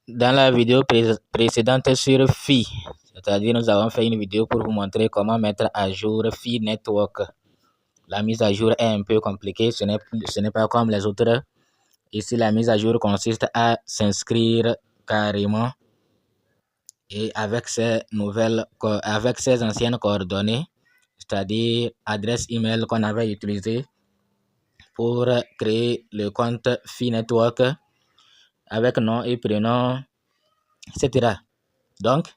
Dans la vidéo précédente sur Fi, c'est-à-dire nous avons fait une vidéo pour vous montrer comment mettre à jour Fi Network. La mise à jour est un peu compliquée, ce n'est pas comme les autres. Ici, la mise à jour consiste à s'inscrire carrément et avec ses anciennes coordonnées, c'est-à-dire adresse email qu'on avait utilisée pour créer le compte Fi Network avec nom et prénom, etc. Donc,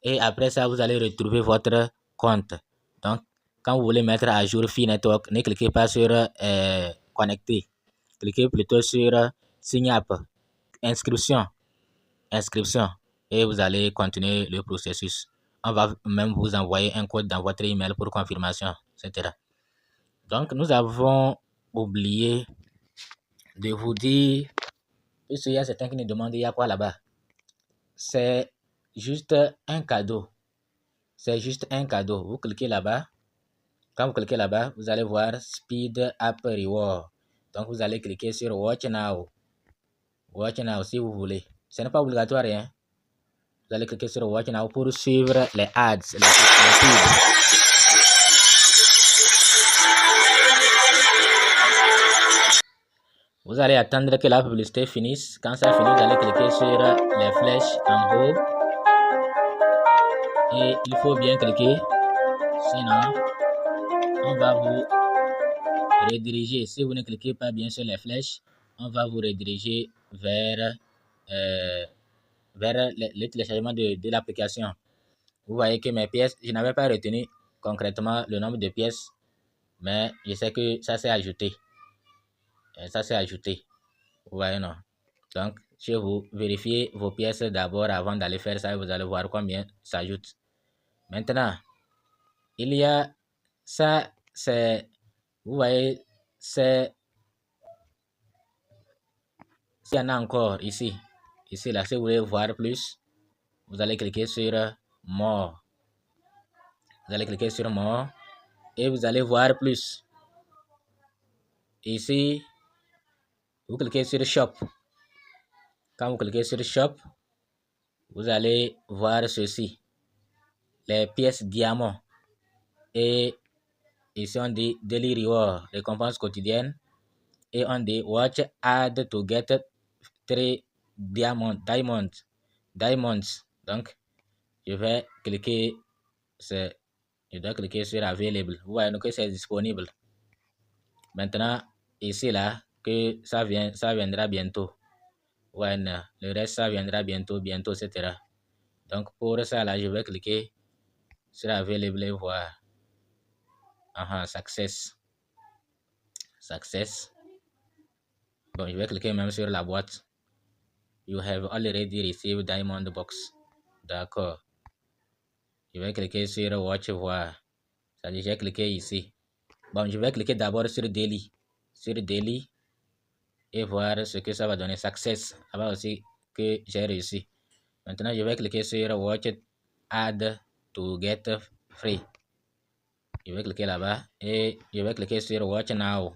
et après ça, vous allez retrouver votre compte. Donc, quand vous voulez mettre à jour Fi Network, ne cliquez pas sur connecter. Cliquez plutôt sur sign up, inscription, et vous allez continuer le processus. On va même vous envoyer un code dans votre email pour confirmation, etc. Donc, nous avons oublié de vous dire, puisqu'il y a certains qui nous demandent il y a quoi là-bas. C'est juste un cadeau. C'est juste un cadeau. Vous cliquez là-bas. Quand vous cliquez là-bas, vous allez voir Speed Up Reward. Donc, vous allez cliquer sur Watch Now. Watch Now si vous voulez. Ce n'est pas obligatoire, hein. Vous allez cliquer sur Watch Now pour suivre les ads, les pubs. Vous allez attendre que la publicité finisse. Quand ça finit, vous allez cliquer sur les flèches en haut. Et il faut bien cliquer. Sinon, on va vous rediriger. Si vous ne cliquez pas bien sur les flèches, on va vous rediriger vers le téléchargement de l'application. Vous voyez que mes pièces, je n'avais pas retenu concrètement le nombre de pièces, mais je sais que ça s'est ajouté. Ça s'est ajouté. Vous voyez, non? Donc, chez vous, vérifiez vos pièces d'abord avant d'aller faire ça et vous allez voir combien s'ajoute. Maintenant, il y a ça, c'est, vous voyez, c'est, il y en a encore ici. Ici, là, si vous voulez voir plus, vous allez cliquer sur More. Vous allez cliquer sur More et vous allez voir plus. Ici, vous cliquez sur Shop. Quand vous cliquez sur Shop, vous allez voir ceci. Les pièces diamants. Et ici, on dit Daily Reward, récompense quotidienne. Et on dit Watch Add to get 3 diamonds. Donc, je vais cliquer, je dois cliquer sur Available. Vous voyez que c'est disponible. Maintenant, ici, là, que ça viendra bientôt. Ouais, le reste, ça viendra bientôt, etc. Donc, pour ça, là, je vais cliquer sur Available et voir. Success. Bon, je vais cliquer même sur la boîte. You have already received Diamond Box. D'accord. Je vais cliquer sur Watch voir. C'est-à-dire, j'ai cliqué ici. Bon, je vais cliquer d'abord sur Daily. Et voir ce que ça va donner. Success. Là-bas aussi que j'ai réussi. Maintenant, je vais cliquer sur Watch Add to get free. Je vais cliquer là-bas et je vais cliquer sur Watch Now.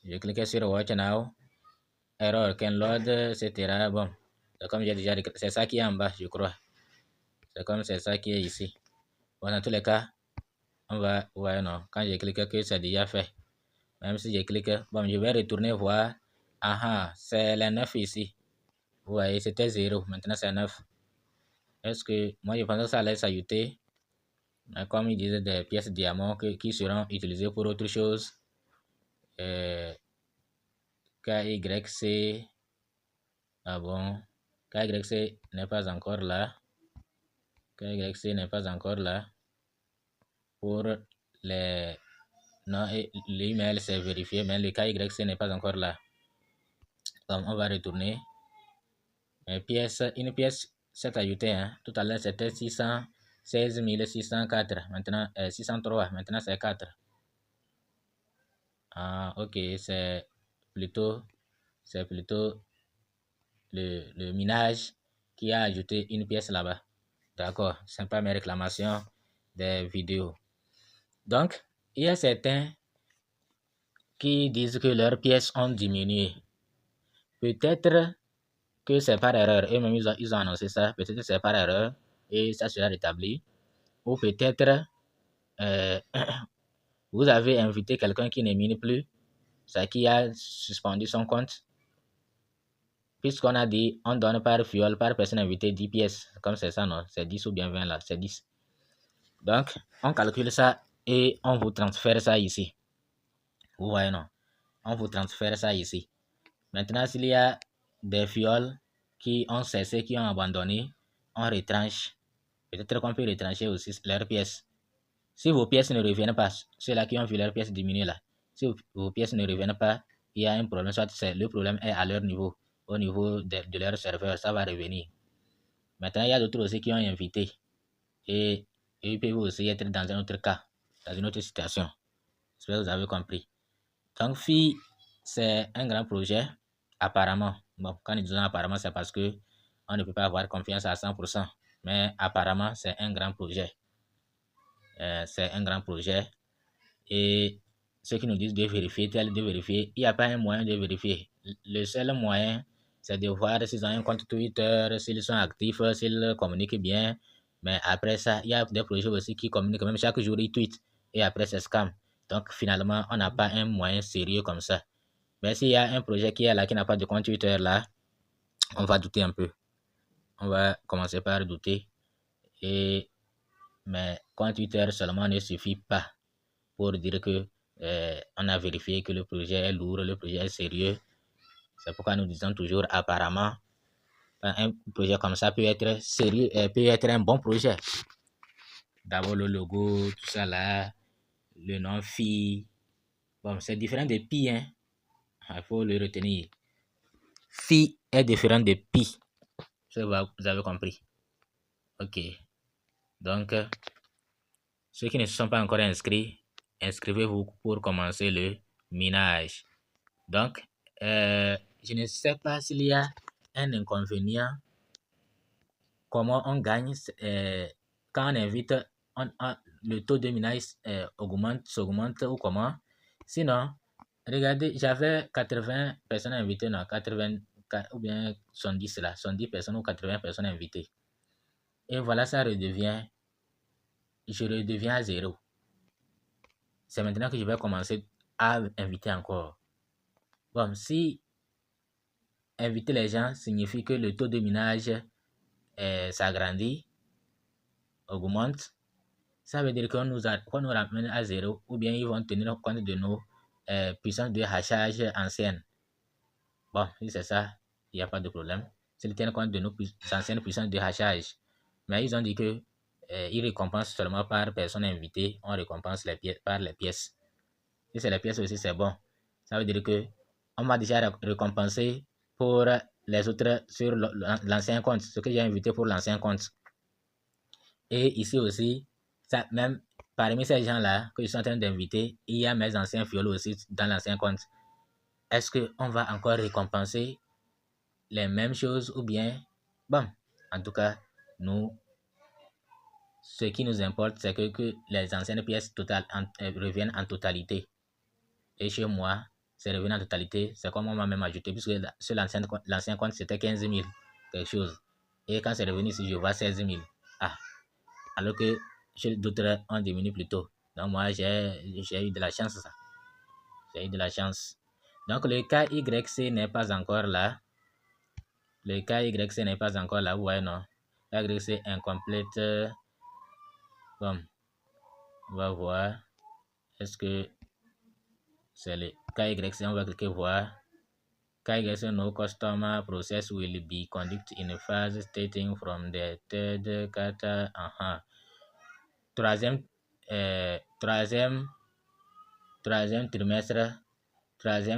Je vais cliquer sur Watch Now. Error, can load, etc. Bon, comme j'ai déjà dit, c'est ça qui est en bas, je crois. C'est ça qui est ici. Bon, dans tous les cas, on va, ouais, non, quand je clique que c'est déjà fait. Même si je clique, bon, je vais retourner voir. C'est les 9 ici. Vous voyez, c'était 0, maintenant c'est 9. Est-ce que, moi je pensais que ça allait s'ajouter. Mais comme il disait des pièces diamants qui seront utilisées pour autre chose. KYC. Ah bon. KYC n'est pas encore là. Pour les... Non, l'email c'est vérifié, mais le KYC n'est pas encore là. Donc, on va retourner. Une pièce s'est ajoutée. Hein. Tout à l'heure, c'était 616 604. Maintenant, 603. Maintenant, c'est 4. Ok. C'est plutôt le minage qui a ajouté une pièce là-bas. D'accord. C'est pas mes réclamations des vidéos. Donc, il y a certains qui disent que leurs pièces ont diminué. Peut-être que c'est par erreur. Eux-mêmes, ils ont annoncé ça. Peut-être que c'est par erreur et ça sera rétabli. Ou peut-être vous avez invité quelqu'un qui ne mine plus, ça qui a suspendu son compte. Puisqu'on a dit, on donne par fiole, par personne invitée 10 pièces. Comme c'est ça, non? C'est 10 ou bien 20 là, c'est 10. Donc, on calcule ça et on vous transfère ça ici. Vous voyez, non? On vous transfère ça ici. Maintenant, s'il y a des fioles qui ont cessé, qui ont abandonné, on retranche. Peut-être qu'on peut retrancher aussi leurs pièces. Si vos pièces ne reviennent pas, ceux-là qui ont vu leurs pièces diminuer là, si vos pièces ne reviennent pas, il y a un problème, soit le problème est à leur niveau, au niveau de leur serveur, ça va revenir. Maintenant, il y a d'autres aussi qui ont invité et ils peuvent aussi être dans un autre cas, dans une autre situation. J'espère que vous avez compris. Donc, FI, c'est un grand projet, apparemment. Bon, quand nous disons apparemment, c'est parce que on ne peut pas avoir confiance à 100%. Mais apparemment, c'est un grand projet. C'est un grand projet. Et ceux qui nous disent de vérifier, de vérifier, il n'y a pas un moyen de vérifier. Le seul moyen, c'est de voir s'ils ont un compte Twitter, s'ils sont actifs, s'ils communiquent bien. Mais après ça, il y a des projets aussi qui communiquent, même chaque jour, ils tweetent. Et après, c'est scam. Donc, finalement, on n'a pas un moyen sérieux comme ça. Mais s'il y a un projet qui est là, qui n'a pas de compte Twitter là, on va douter un peu. On va commencer par douter. Mais compte Twitter seulement ne suffit pas pour dire que on a vérifié que le projet est lourd, le projet est sérieux. C'est pourquoi nous disons toujours apparemment un projet comme ça peut être sérieux, peut être un bon projet. D'abord le logo, tout ça là, le nom FI. Bon, c'est différent de PI, hein. Il faut le retenir. FI est différent de PI. Vous avez compris. Ok. Donc, ceux qui ne se sont pas encore inscrits, inscrivez-vous pour commencer le minage. Donc, je ne sais pas s'il y a un inconvénient. Comment on gagne quand on invite, le taux de minage s'augmente ou comment. Sinon, regardez, j'avais 80 personnes invitées, non, 80 ou bien 70 là, 70 personnes ou 80 personnes invitées. Et voilà, je redeviens à zéro. C'est maintenant que je vais commencer à inviter encore. Bon, si inviter les gens signifie que le taux de minage s'agrandit, augmente, ça veut dire qu'on nous ramène à zéro ou bien ils vont tenir compte de nos puissances de hachage anciennes. Bon, si c'est ça, il n'y a pas de problème. S'ils tiennent compte de nos anciennes puissances de hachage. Mais ils ont dit que ils récompensent seulement par personne invitée, on récompense par les pièces. Si c'est les pièces aussi, c'est bon. Ça veut dire que on m'a déjà récompensé pour les autres sur l'ancien compte, ce que j'ai invité pour l'ancien compte. Et ici aussi, ça, même parmi ces gens-là que je suis en train d'inviter, il y a mes anciens fioles aussi dans l'ancien compte. Est-ce qu'on va encore récompenser les mêmes choses ou bien, bon, en tout cas, nous, ce qui nous importe, c'est que les anciennes pièces reviennent en totalité. Et chez moi, c'est revenu en totalité. C'est comme on m'a même ajouté, puisque sur l'ancien compte, c'était 15 000, quelque chose. Et quand c'est revenu ici, je vois 16 000. Ah, alors que chez d'autres, on diminue plus tôt. Donc moi, j'ai eu de la chance, ça. J'ai eu de la chance. Donc le KYC n'est pas encore là. Le KYC n'est pas encore là. Vous voyez, non? KYC incomplète. Bon, on va voir. Est-ce que c'est le KYC? On va cliquer voir. KYC no customer process will be conducted in a phase starting from the third quarter. Troisième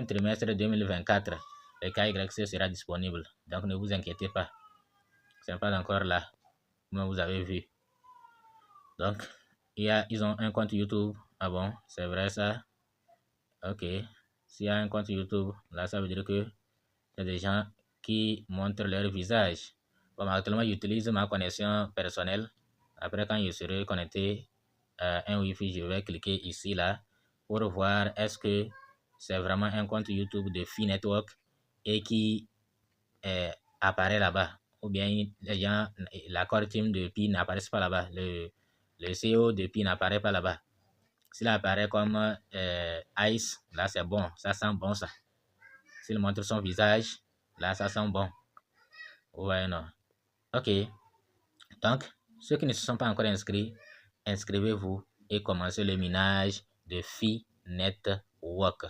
trimestre 2024, le KYC sera disponible. Donc ne vous inquiétez pas. Ce n'est pas encore là, comme vous avez vu. Donc, ils ont un compte YouTube. Ah bon, c'est vrai ça? Ok. S'il y a un compte YouTube, là, ça veut dire que il y a des gens qui montrent leur visage. Bon, actuellement, j'utilise ma connexion personnelle. Après, quand je serai connecté à un Wi-Fi, je vais cliquer ici, là, pour voir est-ce que c'est vraiment un compte YouTube de FI Network et qui apparaît là-bas, ou bien les gens, la core team de Pi n'apparaissent pas là-bas, le CEO de Pi n'apparaît pas là-bas. S'il apparaît comme Ice, là c'est bon, ça sent bon ça. S'il montre son visage, là ça sent bon. Ouais, non. Ok. Donc, ceux qui ne se sont pas encore inscrits, inscrivez-vous et commencez le minage de Phi Network.